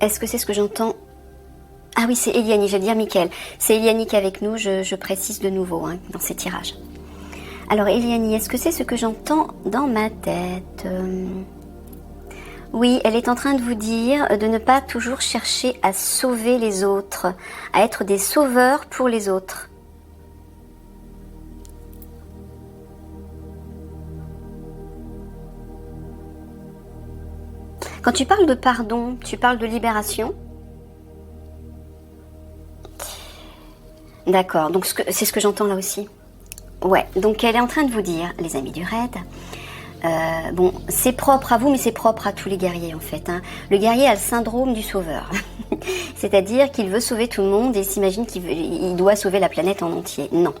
Est-ce que c'est ce que j'entends? Ah oui, c'est Eliani, j'allais dire Mickaël. C'est Eliani qui est avec nous, je précise de nouveau dans ces tirages. Alors Eliani, est-ce que c'est ce que j'entends dans ma tête? Oui, elle est en train de vous dire de ne pas toujours chercher à sauver les autres, à être des sauveurs pour les autres. Quand tu parles de pardon, tu parles de libération? D'accord, donc c'est ce que j'entends là aussi. Ouais, donc elle est en train de vous dire, les amis du raid, bon, c'est propre à vous, mais c'est propre à tous les guerriers en fait. Le guerrier a le syndrome du sauveur. C'est-à-dire qu'il veut sauver tout le monde et s'imagine qu'il doit sauver la planète en entier. Non.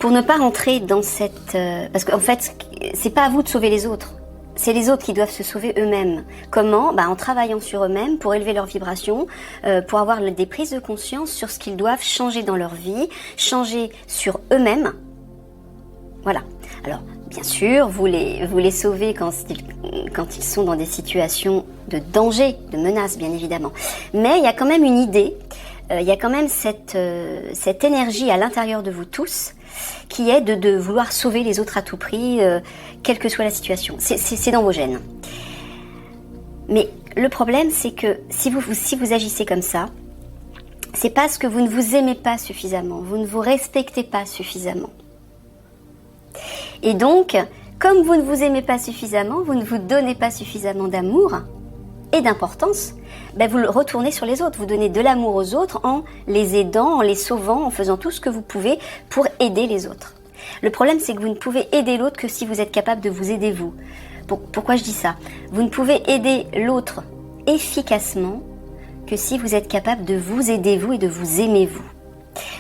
Pour ne pas rentrer dans cette... parce qu'en fait, c'est pas à vous de sauver les autres. C'est les autres qui doivent se sauver eux-mêmes. Comment? En travaillant sur eux-mêmes pour élever leur vibration, pour avoir des prises de conscience sur ce qu'ils doivent changer dans leur vie, changer sur eux-mêmes. Voilà. Alors, bien sûr, vous les sauvez quand ils sont dans des situations de danger, de menace, bien évidemment. Mais il y a quand même une idée, il y a quand même cette énergie à l'intérieur de vous tous qui est de vouloir sauver les autres à tout prix, quelle que soit la situation. C'est dans vos gènes. Mais le problème, c'est que si vous agissez comme ça, c'est parce que vous ne vous aimez pas suffisamment, vous ne vous respectez pas suffisamment. Et donc, comme vous ne vous aimez pas suffisamment, vous ne vous donnez pas suffisamment d'amour et d'importance, vous le retournez sur les autres. Vous donnez de l'amour aux autres en les aidant, en les sauvant, en faisant tout ce que vous pouvez pour aider les autres. Le problème, c'est que vous ne pouvez aider l'autre que si vous êtes capable de vous aider vous. Pourquoi je dis ça? Vous ne pouvez aider l'autre efficacement que si vous êtes capable de vous aider vous et de vous aimer vous.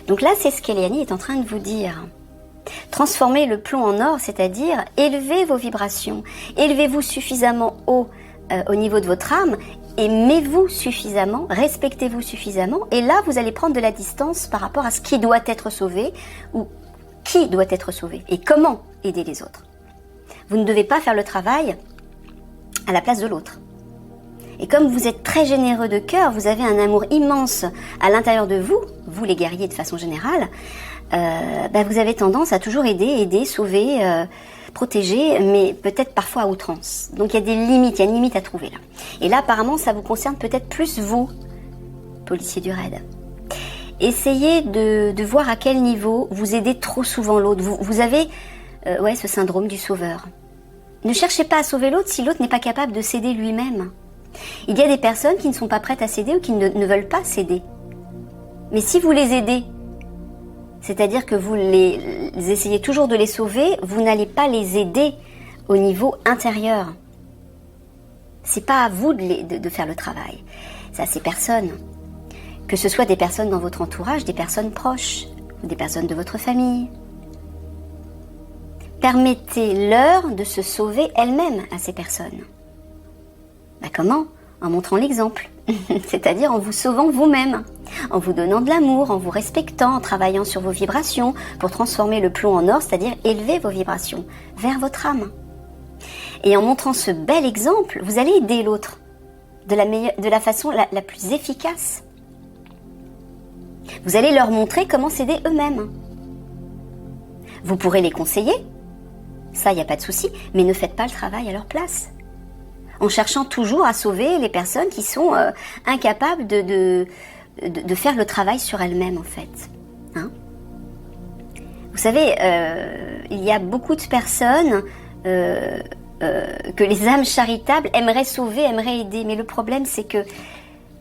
Donc là, c'est ce qu'Eliani est en train de vous dire. Transformez le plomb en or, c'est-à-dire élevez vos vibrations, élevez-vous suffisamment haut au niveau de votre âme, aimez-vous suffisamment, respectez-vous suffisamment, et là vous allez prendre de la distance par rapport à ce qui doit être sauvé ou qui doit être sauvé et comment aider les autres. Vous ne devez pas faire le travail à la place de l'autre. Et comme vous êtes très généreux de cœur, vous avez un amour immense à l'intérieur de vous, vous les guerriers de façon générale, vous avez tendance à toujours aider, sauver, protéger, mais peut-être parfois à outrance. Donc il y a des limites, il y a une limite à trouver là. Et là apparemment ça vous concerne peut-être plus vous, policier du raid. Essayez de voir à quel niveau vous aidez trop souvent l'autre. Vous avez ce syndrome du sauveur. Ne cherchez pas à sauver l'autre si l'autre n'est pas capable de s'aider lui-même. Il y a des personnes qui ne sont pas prêtes à s'aider ou qui ne veulent pas s'aider. Mais si vous les aidez, c'est-à-dire que vous les essayez toujours de les sauver, vous n'allez pas les aider au niveau intérieur. C'est pas à vous de faire le travail. C'est à ces personnes. Que ce soit des personnes dans votre entourage, des personnes proches, ou des personnes de votre famille. Permettez-leur de se sauver elles-mêmes à ces personnes. Comment? En montrant l'exemple. C'est-à-dire en vous sauvant vous-même, en vous donnant de l'amour, en vous respectant, en travaillant sur vos vibrations pour transformer le plomb en or, c'est-à-dire élever vos vibrations vers votre âme. Et en montrant ce bel exemple, vous allez aider l'autre de la façon la plus efficace. Vous allez leur montrer comment s'aider eux-mêmes. Vous pourrez les conseiller, ça, il n'y a pas de souci, mais ne faites pas le travail à leur place. En cherchant toujours à sauver les personnes qui sont incapables de faire le travail sur elles-mêmes, en fait. Vous savez, il y a beaucoup de personnes que les âmes charitables aimeraient sauver, aimeraient aider. Mais le problème, c'est que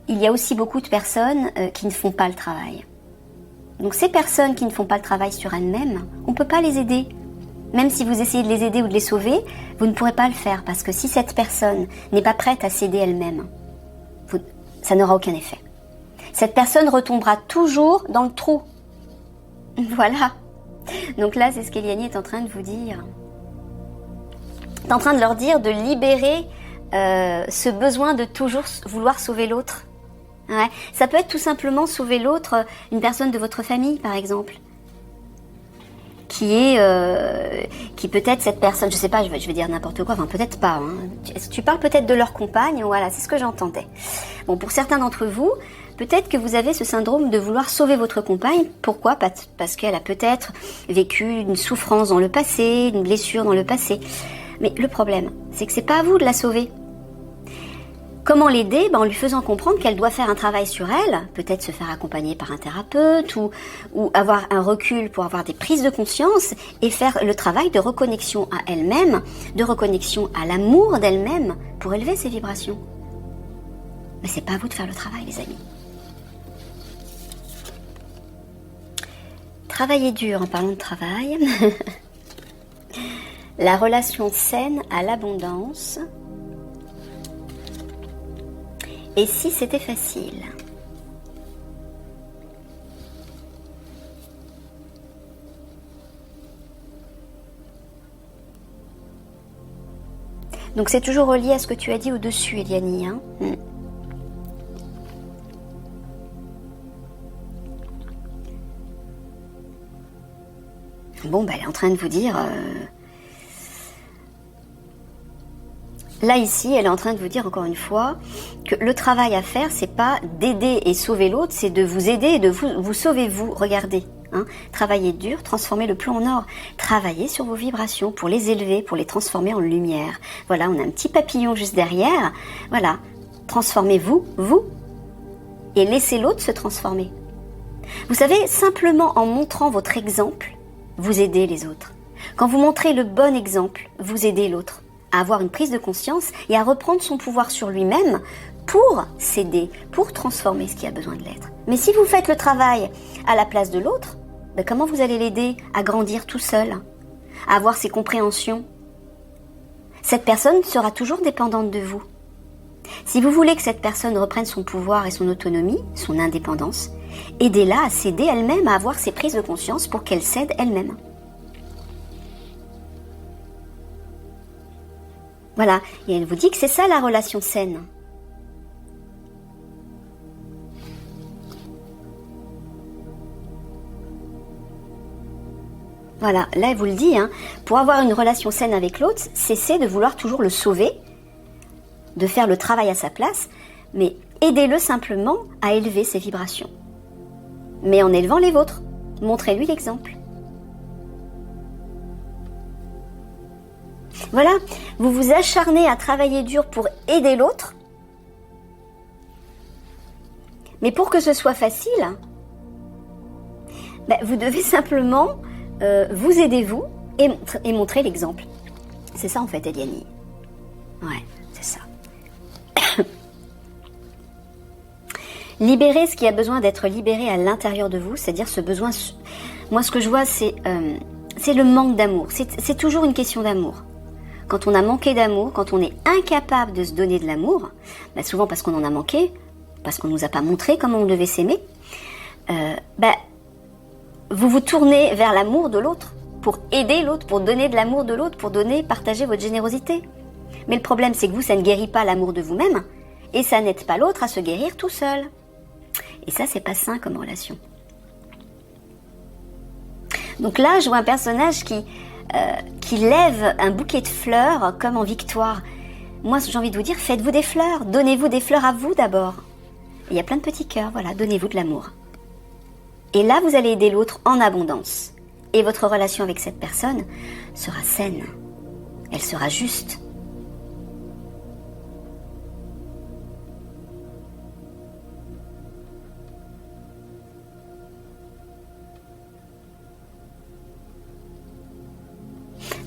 il y a aussi beaucoup de personnes qui ne font pas le travail. Donc ces personnes qui ne font pas le travail sur elles-mêmes, on ne peut pas les aider. Même si vous essayez de les aider ou de les sauver, vous ne pourrez pas le faire. Parce que si cette personne n'est pas prête à s'aider elle-même, ça n'aura aucun effet. Cette personne retombera toujours dans le trou. Voilà. Donc là, c'est ce qu'Eliani est en train de vous dire. Elle est en train de leur dire de libérer ce besoin de toujours vouloir sauver l'autre. Ouais. Ça peut être tout simplement sauver l'autre, une personne de votre famille, par exemple, qui peut-être cette personne, je sais pas, je vais dire n'importe quoi, enfin peut-être pas. Hein. Tu parles peut-être de leur compagne, voilà, c'est ce que j'entendais. Bon, pour certains d'entre vous, peut-être que vous avez ce syndrome de vouloir sauver votre compagne. Pourquoi? Parce qu'elle a peut-être vécu une souffrance dans le passé, une blessure dans le passé. Mais le problème, c'est que c'est pas à vous de la sauver. Comment l'aider? En lui faisant comprendre qu'elle doit faire un travail sur elle, peut-être se faire accompagner par un thérapeute ou avoir un recul pour avoir des prises de conscience et faire le travail de reconnexion à elle-même, de reconnexion à l'amour d'elle-même pour élever ses vibrations. Mais c'est pas à vous de faire le travail, les amis. Travailler dur en parlant de travail. La relation saine à l'abondance. Et si c'était facile? Donc c'est toujours relié à ce que tu as dit au-dessus, Eliani. Hein. Bon, elle est en train de vous dire... Là, ici, elle est en train de vous dire, encore une fois, que le travail à faire, c'est pas d'aider et sauver l'autre, c'est de vous aider et de vous sauver vous. Regardez, hein, travaillez dur, transformez le plomb en or. Travaillez sur vos vibrations pour les élever, pour les transformer en lumière. Voilà, on a un petit papillon juste derrière. Voilà, transformez-vous, vous, et laissez l'autre se transformer. Vous savez, simplement en montrant votre exemple, vous aidez les autres. Quand vous montrez le bon exemple, vous aidez l'autre à avoir une prise de conscience et à reprendre son pouvoir sur lui-même pour s'aider, pour transformer ce qui a besoin de l'être. Mais si vous faites le travail à la place de l'autre, comment vous allez l'aider à grandir tout seul, à avoir ses compréhensions? Cette personne sera toujours dépendante de vous. Si vous voulez que cette personne reprenne son pouvoir et son autonomie, son indépendance, aidez-la à s'aider elle-même, à avoir ses prises de conscience pour qu'elle s'aide elle-même. Voilà, et elle vous dit que c'est ça la relation saine. Voilà, là elle vous le dit, hein, pour avoir une relation saine avec l'autre, cessez de vouloir toujours le sauver, de faire le travail à sa place, mais aidez-le simplement à élever ses vibrations. Mais en élevant les vôtres, montrez-lui l'exemple. Voilà, vous vous acharnez à travailler dur pour aider l'autre, mais pour que ce soit facile, vous devez simplement vous aider vous et montrer l'exemple. C'est ça en fait, Eliani. Ouais, c'est ça. Libérer ce qui a besoin d'être libéré à l'intérieur de vous, c'est-à-dire ce besoin... Moi, ce que je vois, c'est le manque d'amour. C'est toujours une question d'amour. Quand on a manqué d'amour, quand on est incapable de se donner de l'amour, souvent parce qu'on en a manqué, parce qu'on ne nous a pas montré comment on devait s'aimer, vous vous tournez vers l'amour de l'autre, pour aider l'autre, pour donner de l'amour de l'autre, pour partager votre générosité. Mais le problème, c'est que vous, ça ne guérit pas l'amour de vous-même, et ça n'aide pas l'autre à se guérir tout seul. Et ça, c'est pas sain comme relation. Donc là, je vois un personnage qui lève un bouquet de fleurs comme en victoire. Moi, j'ai envie de vous dire, faites-vous des fleurs, donnez-vous des fleurs à vous d'abord. Il y a plein de petits cœurs, voilà, donnez-vous de l'amour. Et là, vous allez aider l'autre en abondance. Et votre relation avec cette personne sera saine. Elle sera juste.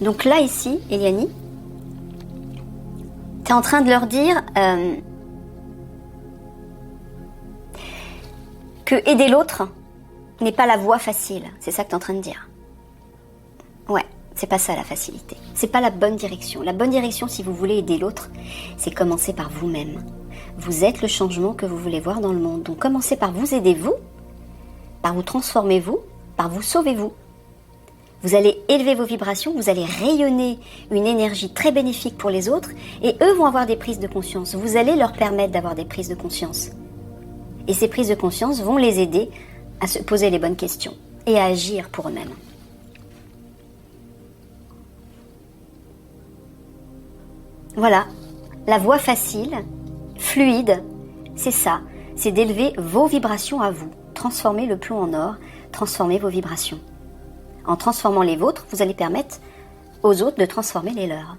Donc là, ici, Eliani, tu es en train de leur dire que aider l'autre n'est pas la voie facile. C'est ça que tu es en train de dire. Ouais, c'est pas ça la facilité. C'est pas la bonne direction. La bonne direction, si vous voulez aider l'autre, c'est commencer par vous-même. Vous êtes le changement que vous voulez voir dans le monde. Donc commencez par vous aider vous, par vous transformer vous, par vous sauver vous. Vous allez élever vos vibrations, vous allez rayonner une énergie très bénéfique pour les autres et eux vont avoir des prises de conscience. Vous allez leur permettre d'avoir des prises de conscience. Et ces prises de conscience vont les aider à se poser les bonnes questions et à agir pour eux-mêmes. Voilà, la voie facile, fluide, c'est ça, c'est d'élever vos vibrations à vous. Transformer le plomb en or, transformer vos vibrations. En transformant les vôtres, vous allez permettre aux autres de transformer les leurs.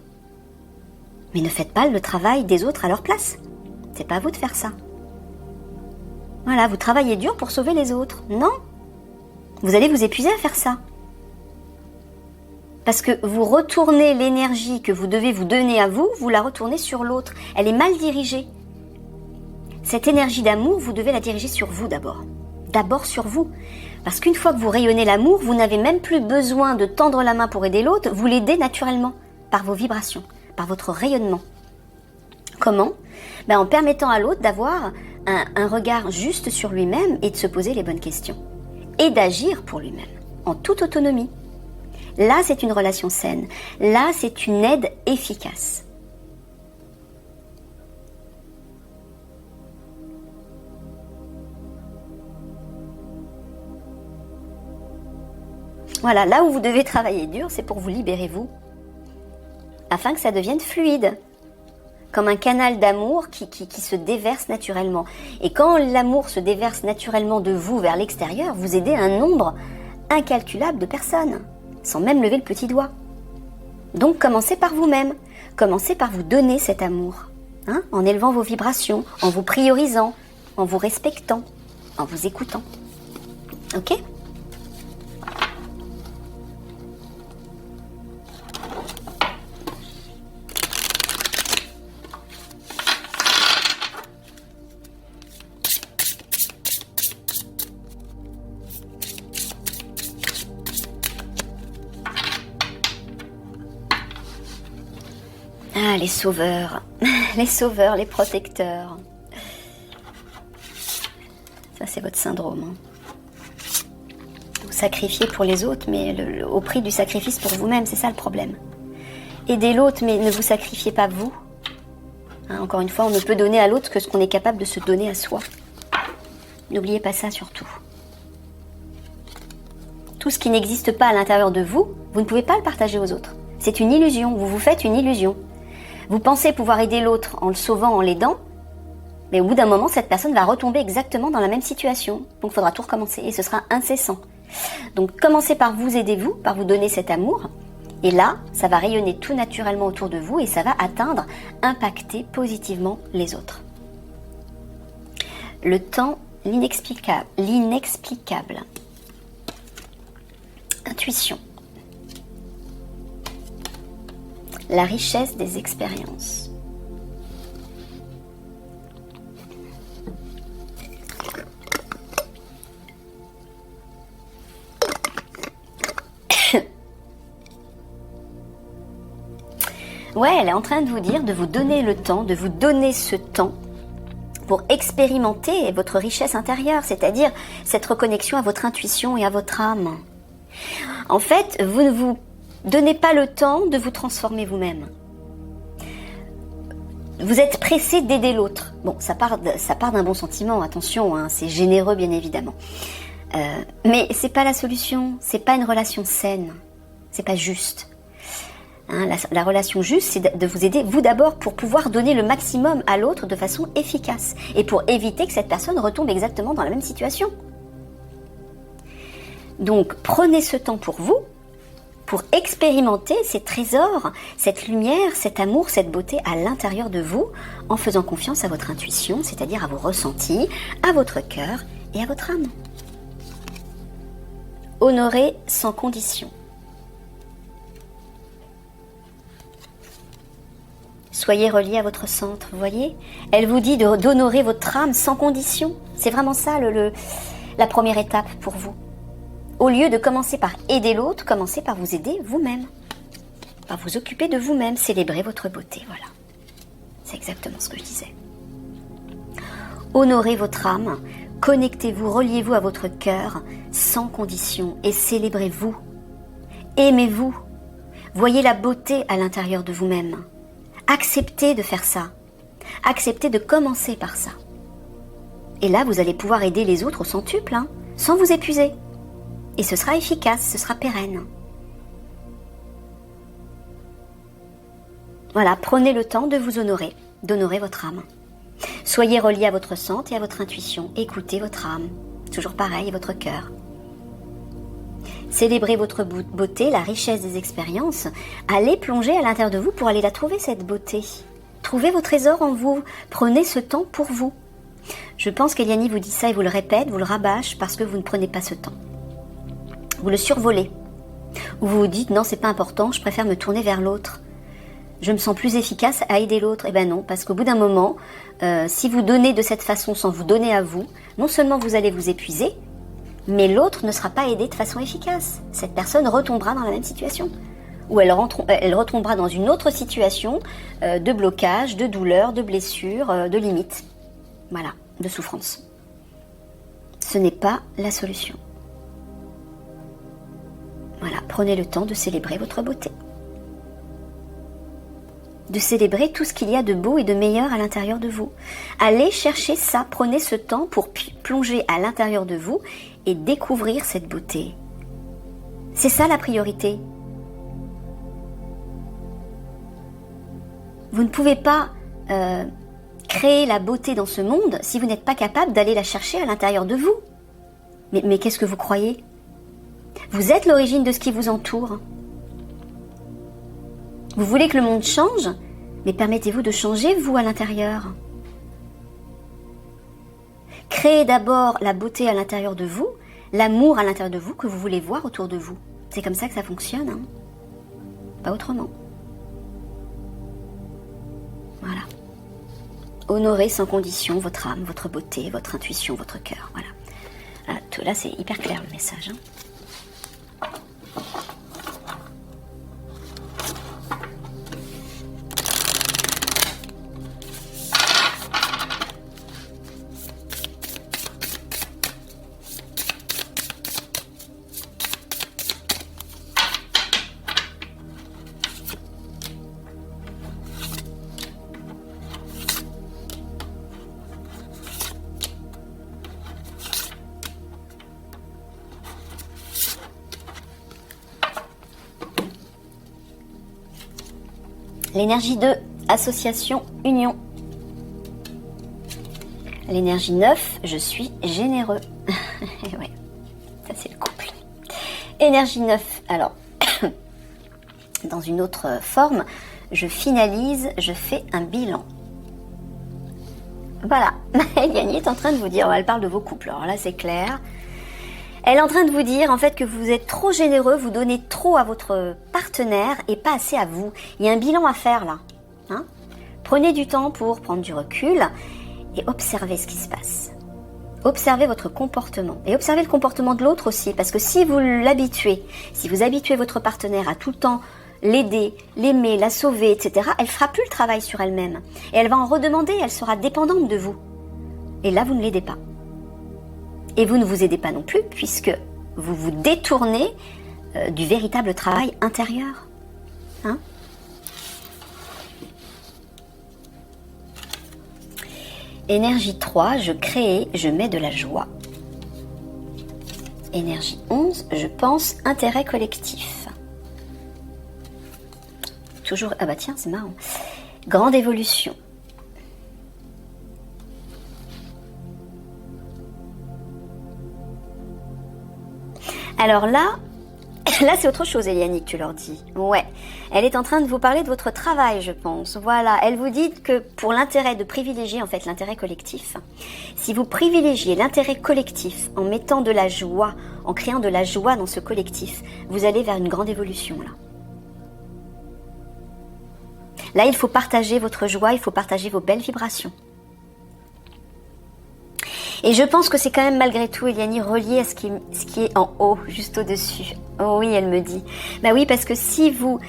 Mais ne faites pas le travail des autres à leur place. C'est pas à vous de faire ça. Voilà, vous travaillez dur pour sauver les autres. Non, vous allez vous épuiser à faire ça. Parce que vous retournez l'énergie que vous devez vous donner à vous, vous la retournez sur l'autre. Elle est mal dirigée. Cette énergie d'amour, vous devez la diriger sur vous d'abord. D'abord sur vous. Parce qu'une fois que vous rayonnez l'amour, vous n'avez même plus besoin de tendre la main pour aider l'autre, vous l'aidez naturellement, par vos vibrations, par votre rayonnement. Comment ? En permettant à l'autre d'avoir un regard juste sur lui-même et de se poser les bonnes questions. Et d'agir pour lui-même, en toute autonomie. Là, c'est une relation saine. Là, c'est une aide efficace. Voilà, là où vous devez travailler dur, c'est pour vous libérer vous, afin que ça devienne fluide, comme un canal d'amour qui se déverse naturellement. Et quand l'amour se déverse naturellement de vous vers l'extérieur, vous aidez un nombre incalculable de personnes, sans même lever le petit doigt. Donc commencez par vous-même, commencez par vous donner cet amour, en élevant vos vibrations, en vous priorisant, en vous respectant, en vous écoutant. Ok ? Ah, les sauveurs, les protecteurs. Ça, c'est votre syndrome. Vous sacrifiez pour les autres, mais au prix du sacrifice pour vous-même, c'est ça le problème. Aidez l'autre, mais ne vous sacrifiez pas vous. Encore une fois, on ne peut donner à l'autre que ce qu'on est capable de se donner à soi. N'oubliez pas ça surtout. Tout ce qui n'existe pas à l'intérieur de vous, vous ne pouvez pas le partager aux autres. C'est une illusion, vous vous faites une illusion. Vous pensez pouvoir aider l'autre en le sauvant, en l'aidant, mais au bout d'un moment, cette personne va retomber exactement dans la même situation. Donc il faudra tout recommencer et ce sera incessant. Donc commencez par vous aider vous, par vous donner cet amour. Et là, ça va rayonner tout naturellement autour de vous et ça va atteindre, impacter positivement les autres. Le temps, l'inexplicable. Intuition. La richesse des expériences. Ouais, elle est en train de vous dire de vous donner le temps, de vous donner ce temps pour expérimenter votre richesse intérieure, c'est-à-dire cette reconnexion à votre intuition et à votre âme. En fait, vous ne vous donnez pas le temps de vous transformer vous-même. Vous êtes pressé d'aider l'autre. Bon, ça part d'un bon sentiment, attention, c'est généreux bien évidemment. Mais c'est pas la solution, c'est pas une relation saine, c'est pas juste. La relation juste, c'est de vous aider vous d'abord pour pouvoir donner le maximum à l'autre de façon efficace et pour éviter que cette personne retombe exactement dans la même situation. Donc prenez ce temps pour vous, pour expérimenter ces trésors, cette lumière, cet amour, cette beauté à l'intérieur de vous, en faisant confiance à votre intuition, c'est-à-dire à vos ressentis, à votre cœur et à votre âme. Honorer sans condition. Soyez relié à votre centre, vous voyez ? Elle vous dit d'honorer votre âme sans condition. C'est vraiment ça la première étape pour vous. Au lieu de commencer par aider l'autre, commencez par vous aider vous-même. Par vous occuper de vous-même, célébrer votre beauté, voilà. C'est exactement ce que je disais. Honorez votre âme, connectez-vous, reliez-vous à votre cœur sans condition et célébrez-vous. Aimez-vous. Voyez la beauté à l'intérieur de vous-même. Acceptez de faire ça. Acceptez de commencer par ça. Et là, vous allez pouvoir aider les autres au centuple, sans vous épuiser. Et ce sera efficace, ce sera pérenne. Voilà, prenez le temps de vous honorer, d'honorer votre âme. Soyez relié à votre centre et à votre intuition. Écoutez votre âme. Toujours pareil, votre cœur. Célébrez votre beauté, la richesse des expériences. Allez plonger à l'intérieur de vous pour aller la trouver, cette beauté. Trouvez vos trésors en vous. Prenez ce temps pour vous. Je pense qu'Eliane vous dit ça et vous le répète, vous le rabâche parce que vous ne prenez pas ce temps. Vous le survolez. Ou vous vous dites, non, c'est pas important, je préfère me tourner vers l'autre. Je me sens plus efficace à aider l'autre. Eh ben non, parce qu'au bout d'un moment, si vous donnez de cette façon sans vous donner à vous, non seulement vous allez vous épuiser, mais l'autre ne sera pas aidé de façon efficace. Cette personne retombera dans la même situation. Ou elle retombera dans une autre situation de blocage, de douleur, de blessure, de limite. Voilà, de souffrance. Ce n'est pas la solution. Voilà, prenez le temps de célébrer votre beauté. De célébrer tout ce qu'il y a de beau et de meilleur à l'intérieur de vous. Allez chercher ça, prenez ce temps pour plonger à l'intérieur de vous et découvrir cette beauté. C'est ça la priorité. Vous ne pouvez pas créer la beauté dans ce monde si vous n'êtes pas capable d'aller la chercher à l'intérieur de vous. Mais qu'est-ce que vous croyez ? Vous êtes l'origine de ce qui vous entoure. Vous voulez que le monde change, mais permettez-vous de changer, vous, à l'intérieur. Créez d'abord la beauté à l'intérieur de vous, l'amour à l'intérieur de vous que vous voulez voir autour de vous. C'est comme ça que ça fonctionne, hein. Pas autrement. Voilà. Honorez sans condition votre âme, votre beauté, votre intuition, votre cœur. Voilà. Là, c'est hyper clair le message, hein. L'énergie 2, association, union. L'énergie 9, je suis généreux. Ouais, ça c'est le couple. Énergie 9, alors, dans une autre forme, je finalise, je fais un bilan. Voilà, Eliane est en train de vous dire, elle parle de vos couples, alors là c'est clair. Elle est en train de vous dire en fait que vous êtes trop généreux, vous donnez trop à votre partenaire et pas assez à vous. Il y a un bilan à faire là. Hein ? Prenez du temps pour prendre du recul et observez ce qui se passe. Observez votre comportement et observez le comportement de l'autre aussi, parce que si vous l'habituez, si vous habituez votre partenaire à tout le temps l'aider, l'aimer, la sauver, etc., elle fera plus le travail sur elle-même et elle va en redemander, elle sera dépendante de vous. Et là, vous ne l'aidez pas. Et vous ne vous aidez pas non plus, puisque vous vous détournez du véritable travail intérieur. Hein ? Énergie 3, je crée, je mets de la joie. Énergie 11, je pense intérêt collectif. Toujours, ah bah tiens, c'est marrant. Grande évolution. Alors là c'est autre chose, Eliane, que tu leur dis. Ouais, elle est en train de vous parler de votre travail, je pense. Voilà, elle vous dit que pour l'intérêt de privilégier, en fait, l'intérêt collectif, si vous privilégiez l'intérêt collectif en mettant de la joie, en créant de la joie dans ce collectif, vous allez vers une grande évolution, là. Là, il faut partager votre joie, il faut partager vos belles vibrations. Et je pense que c'est quand même malgré tout, Eliane, relié à ce qui est en haut, juste au-dessus. Oh oui, elle me dit. Bah oui, parce que si vous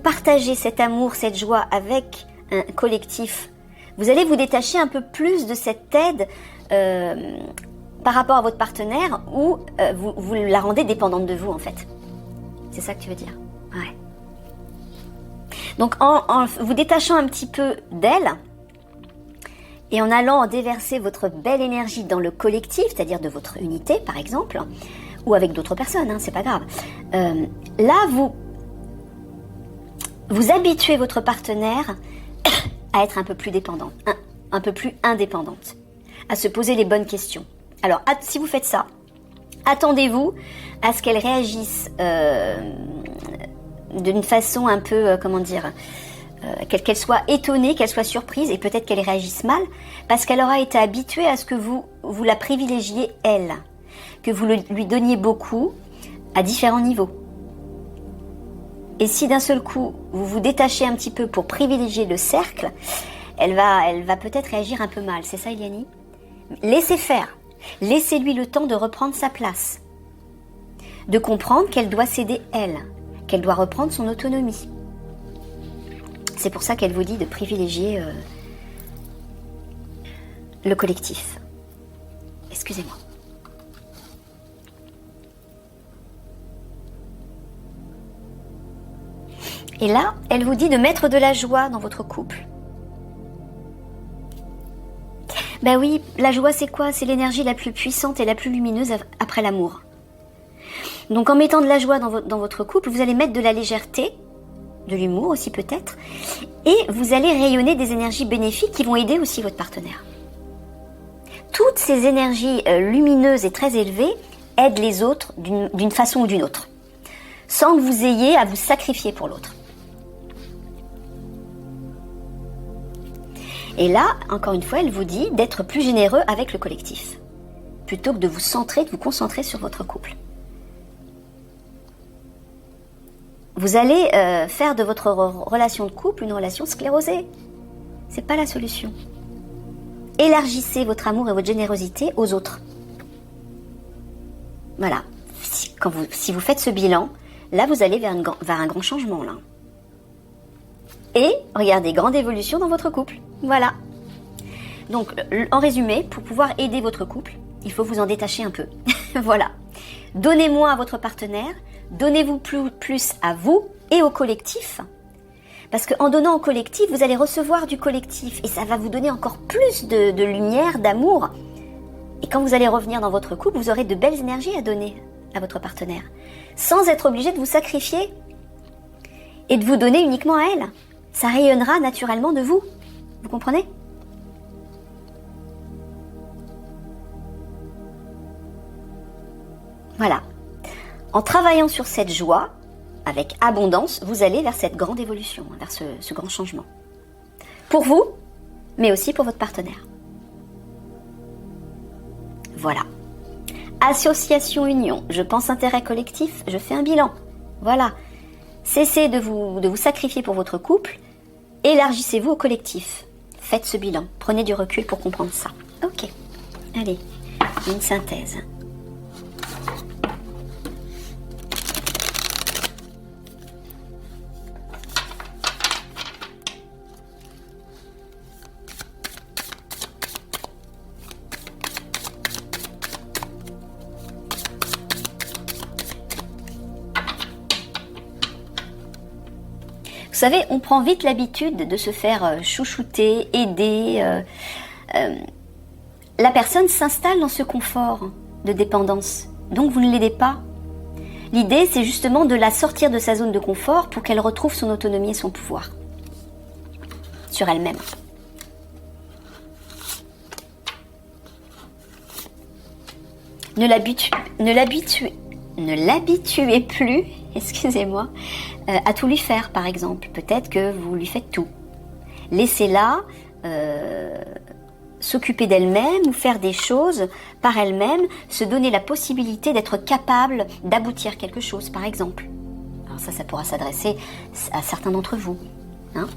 partagez cet amour, cette joie avec un collectif, vous allez vous détacher un peu plus de cette aide par rapport à votre partenaire ou vous la rendez dépendante de vous, en fait. C'est ça que tu veux dire? Ouais. Donc, en vous détachant un petit peu d'elle, et en allant déverser votre belle énergie dans le collectif, c'est-à-dire de votre unité, par exemple, ou avec d'autres personnes, hein, c'est pas grave. Là, vous habituez votre partenaire à être un peu plus dépendante, un peu plus indépendante, à se poser les bonnes questions. Alors, si vous faites ça, attendez-vous à ce qu'elle réagisse d'une façon un peu, qu'elle soit étonnée, qu'elle soit surprise, et peut-être qu'elle réagisse mal, parce qu'elle aura été habituée à ce que vous la privilégiez, elle, que vous lui donniez beaucoup à différents niveaux. Et si d'un seul coup, vous vous détachez un petit peu pour privilégier le cercle, elle va peut-être réagir un peu mal. C'est ça, Eliani? Laissez faire. Laissez-lui le temps de reprendre sa place. De comprendre qu'elle doit céder elle, qu'elle doit reprendre son autonomie. C'est pour ça qu'elle vous dit de privilégier le collectif. Excusez-moi. Et là, elle vous dit de mettre de la joie dans votre couple. Ben oui, la joie c'est quoi? C'est l'énergie la plus puissante et la plus lumineuse après l'amour. Donc en mettant de la joie dans votre couple, vous allez mettre de la légèreté, de l'humour aussi peut-être, et vous allez rayonner des énergies bénéfiques qui vont aider aussi votre partenaire. Toutes ces énergies lumineuses et très élevées aident les autres d'une façon ou d'une autre, sans que vous ayez à vous sacrifier pour l'autre. Et là, encore une fois, elle vous dit d'être plus généreux avec le collectif, plutôt que de vous concentrer sur votre couple. Vous allez faire de votre relation de couple une relation sclérosée. C'est pas la solution. Élargissez votre amour et votre générosité aux autres. Voilà. Si vous faites ce bilan, là vous allez vers un grand changement là. Et regardez, grande évolution dans votre couple. Voilà. Donc, en résumé, pour pouvoir aider votre couple, il faut vous en détacher un peu. Voilà. Donnez moins à votre partenaire, donnez-vous plus à vous et au collectif. Parce qu'en donnant au collectif, vous allez recevoir du collectif et ça va vous donner encore plus de lumière, d'amour. Et quand vous allez revenir dans votre couple, vous aurez de belles énergies à donner à votre partenaire, sans être obligé de vous sacrifier et de vous donner uniquement à elle. Ça rayonnera naturellement de vous. Vous comprenez ? Voilà. En travaillant sur cette joie, avec abondance, vous allez vers cette grande évolution, vers ce grand changement. Pour vous, mais aussi pour votre partenaire. Voilà. Association-union, je pense intérêt collectif, je fais un bilan. Voilà. Cessez de vous sacrifier pour votre couple, élargissez-vous au collectif. Faites ce bilan, prenez du recul pour comprendre ça. Ok, allez, une synthèse. Vous savez, on prend vite l'habitude de se faire chouchouter, aider. La personne s'installe dans ce confort de dépendance. Donc vous ne l'aidez pas. L'idée, c'est justement de la sortir de sa zone de confort pour qu'elle retrouve son autonomie et son pouvoir sur elle-même. Ne l'habituez plus, excusez-moi, à tout lui faire, par exemple. Peut-être que vous lui faites tout. Laissez-la s'occuper d'elle-même ou faire des choses par elle-même, se donner la possibilité d'être capable d'aboutir quelque chose, par exemple. Alors ça pourra s'adresser à certains d'entre vous. Hein.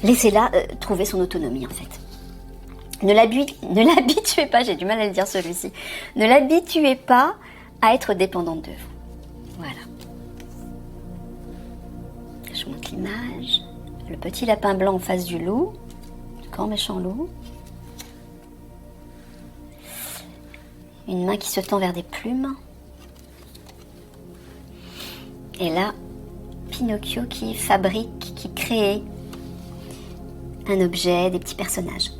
Laissez-la trouver son autonomie, en fait. Ne l'habituez pas, j'ai du mal à le dire celui-ci, ne l'habituez pas à être dépendante de vous. Voilà. Je montre l'image. Le petit lapin blanc en face du loup, du grand méchant loup. Une main qui se tend vers des plumes. Et là, Pinocchio qui fabrique, qui crée un objet, des petits personnages.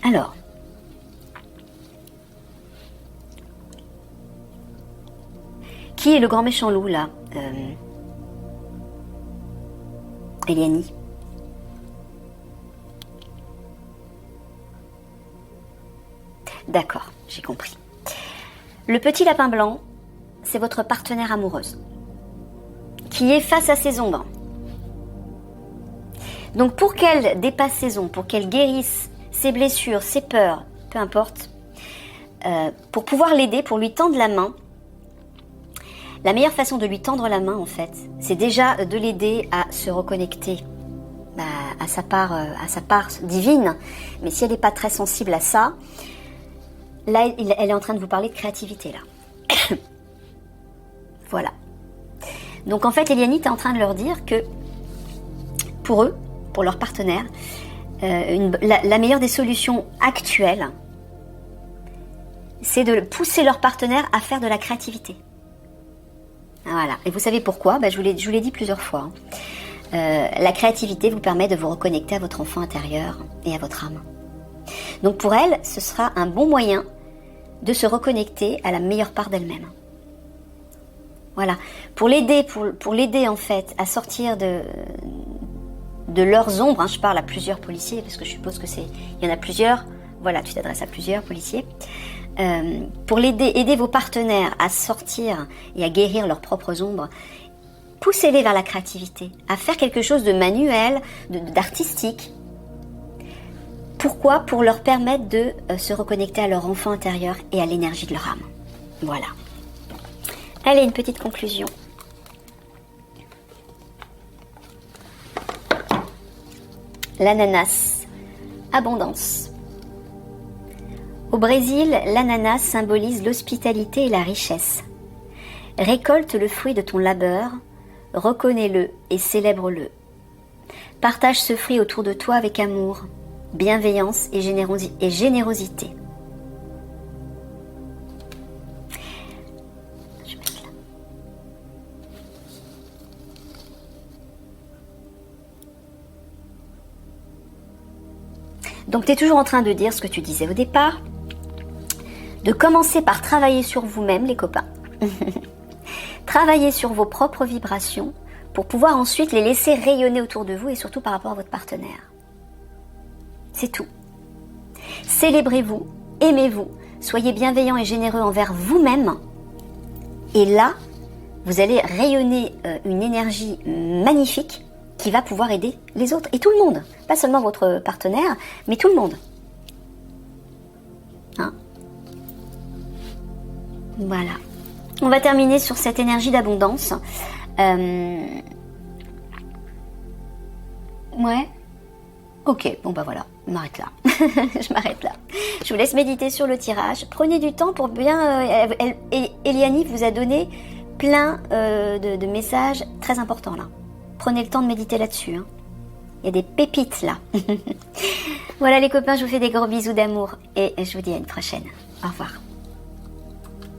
Alors, Qui est le grand méchant loup, là Eliani. D'accord, j'ai compris. Le petit lapin blanc, c'est votre partenaire amoureuse, qui est face à ses ombres. Donc pour qu'elle dépasse ses ombres, pour qu'elle guérisse ses blessures, ses peurs, peu importe, pour pouvoir l'aider, pour lui tendre la main, la meilleure façon de lui tendre la main, en fait, c'est déjà de l'aider à se reconnecter à sa part divine. Mais si elle n'est pas très sensible à ça, là, elle est en train de vous parler de créativité, là. Voilà. Donc, en fait, Eliani est en train de leur dire que, pour eux, pour leur partenaire, la meilleure des solutions actuelles, c'est de pousser leur partenaire à faire de la créativité. Voilà. Et vous savez pourquoi ? Je vous l'ai dit plusieurs fois. La créativité vous permet de vous reconnecter à votre enfant intérieur et à votre âme. Donc pour elle, ce sera un bon moyen de se reconnecter à la meilleure part d'elle-même. Voilà. Pour l'aider en fait à sortir de leurs ombres, je parle à plusieurs policiers parce que je suppose que il y en a plusieurs. Voilà, tu t'adresses à plusieurs policiers. Pour aider vos partenaires à sortir et à guérir leurs propres ombres, poussez-les vers la créativité, à faire quelque chose de manuel, d'artistique. Pourquoi ? Pour leur permettre de se reconnecter à leur enfant intérieur et à l'énergie de leur âme. Voilà. Allez, une petite conclusion. L'ananas, abondance. Au Brésil, l'ananas symbolise l'hospitalité et la richesse. Récolte le fruit de ton labeur, reconnais-le et célèbre-le. Partage ce fruit autour de toi avec amour, bienveillance et générosité. Je vais mettre là. Donc tu es toujours en train de dire ce que tu disais au départ, de commencer par travailler sur vous-même, les copains. Travailler sur vos propres vibrations pour pouvoir ensuite les laisser rayonner autour de vous et surtout par rapport à votre partenaire. C'est tout. Célébrez-vous, aimez-vous, soyez bienveillant et généreux envers vous-même. Et là, vous allez rayonner une énergie magnifique qui va pouvoir aider les autres et tout le monde. Pas seulement votre partenaire, mais tout le monde. Hein ? Voilà. On va terminer sur cette énergie d'abondance. Ouais. Ok, bon bah voilà, je m'arrête là. Je m'arrête là. Je vous laisse méditer sur le tirage. Prenez du temps pour bien... Eliani vous a donné plein de messages très importants là. Prenez le temps de méditer là-dessus. Hein. Il y a des pépites là. Voilà les copains, je vous fais des gros bisous d'amour et je vous dis à une prochaine. Au revoir.